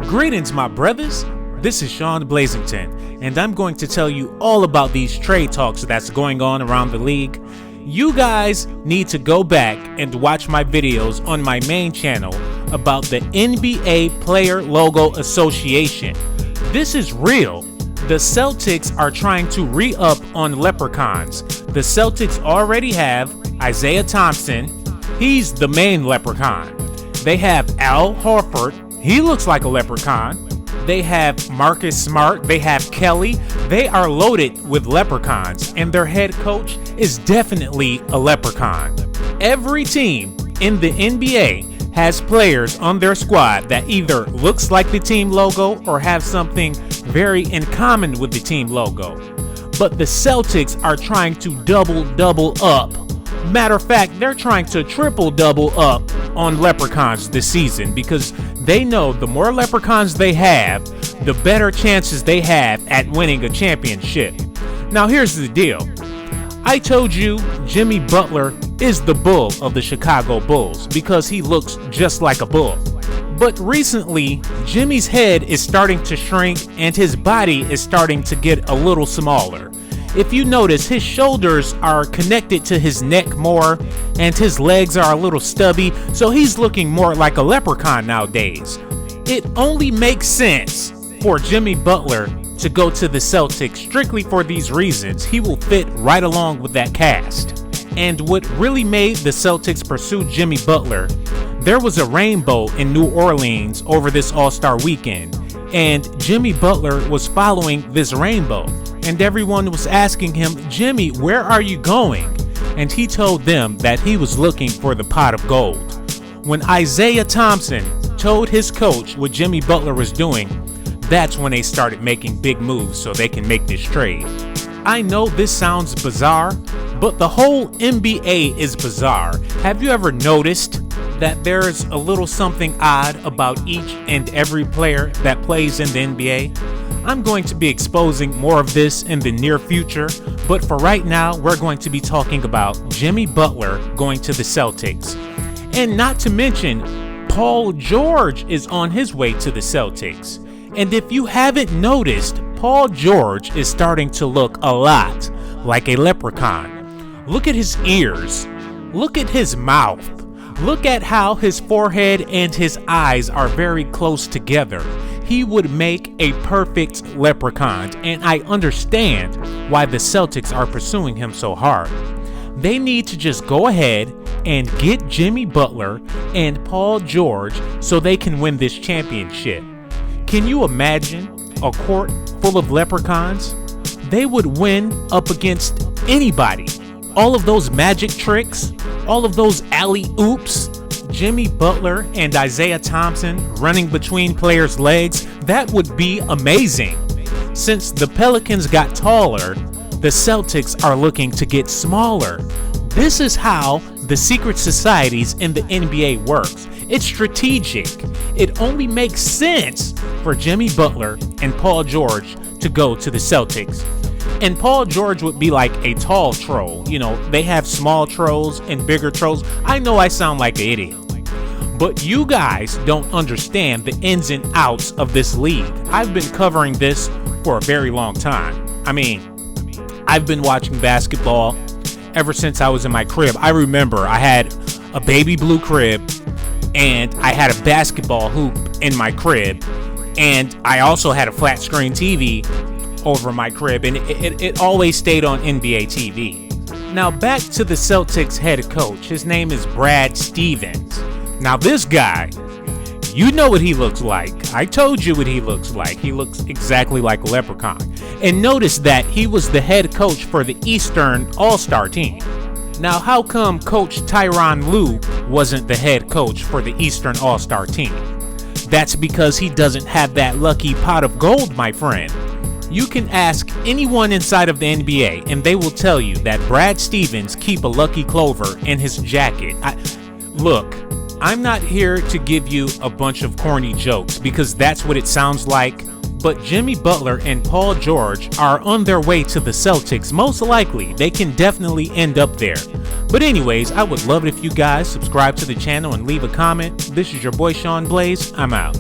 Greetings, my brothers. This is Sean Blazington, and I'm going to tell you all about these trade talks that's going on around the league. You guys need to go back and watch my videos on my main channel about the NBA Player Logo Association. This is real. The Celtics are trying to re-up on leprechauns. The Celtics already have Isaiah Thompson. He's the main leprechaun. They have Al Horford. He looks like a leprechaun. They have Marcus Smart. They have Kelly. They are loaded with leprechauns, and their head coach is definitely a leprechaun. Every team in the NBA has players on their squad that either looks like the team logo or have something very in common with the team logo. But the Celtics are trying to double up. Matter of fact, they're trying to triple-double up on leprechauns this season because they know the more leprechauns they have, the better chances they have at winning a championship. Now, here's the deal. I told you Jimmy Butler is the bull of the Chicago Bulls because he looks just like a bull. But recently, Jimmy's head is starting to shrink and his body is starting to get a little smaller. If you notice, his shoulders are connected to his neck more and his legs are a little stubby, so he's looking more like a leprechaun nowadays. It only makes sense for Jimmy Butler to go to the Celtics strictly for these reasons. He will fit right along with that cast. And what really made the Celtics pursue Jimmy Butler, there was a rainbow in New Orleans over this All-Star weekend, and Jimmy Butler was following this rainbow. And everyone was asking him, Jimmy, where are you going? And he told them that he was looking for the pot of gold. When Isaiah Thompson told his coach what Jimmy Butler was doing, that's when they started making big moves so they can make this trade. I know this sounds bizarre, but the whole NBA is bizarre. Have you ever noticed that there's a little something odd about each and every player that plays in the NBA? I'm going to be exposing more of this in the near future, but for right now, we're going to be talking about Jimmy Butler going to the Celtics. And not to mention, Paul George is on his way to the Celtics. And if you haven't noticed, Paul George is starting to look a lot like a leprechaun. Look at his ears. Look at his mouth. Look at how his forehead and his eyes are very close together. He would make a perfect leprechaun, and I understand why the Celtics are pursuing him so hard. They need to just go ahead and get Jimmy Butler and Paul George so they can win this championship. Can you imagine a court full of leprechauns? They would win up against anybody. All of those magic tricks, all of those alley-oops, Jimmy Butler and Isaiah Thompson running between players' legs, that would be amazing. Since the Pelicans got taller, the Celtics are looking to get smaller. This is how the secret societies in the NBA works. It's strategic. It only makes sense for Jimmy Butler and Paul George to go to the Celtics. And Paul George would be like a tall troll. You know, they have small trolls and bigger trolls. I know I sound like an idiot, but you guys don't understand the ins and outs of this league. I've been covering this for a very long time. I mean, I've been watching basketball ever since I was in my crib. I remember I had a baby blue crib and I had a basketball hoop in my crib, and I also had a flat screen TV over my crib, and it always stayed on NBA TV. Now back to the Celtics head coach. His name is Brad Stevens. Now this guy, you know what he looks like. I told you what he looks like. He looks exactly like a leprechaun. And notice that he was the head coach for the Eastern All-Star team. Now how come Coach Tyronn Lue wasn't the head coach for the Eastern All-Star team? That's because he doesn't have that lucky pot of gold, my friend. You can ask anyone inside of the NBA and they will tell you that Brad Stevens keep a lucky clover in his jacket. Look, I'm not here to give you a bunch of corny jokes because that's what it sounds like, but Jimmy Butler and Paul George are on their way to the Celtics. Most likely, they can definitely end up there. But anyways, I would love it if you guys subscribe to the channel and leave a comment. This is your boy Sean Blaze. I'm out.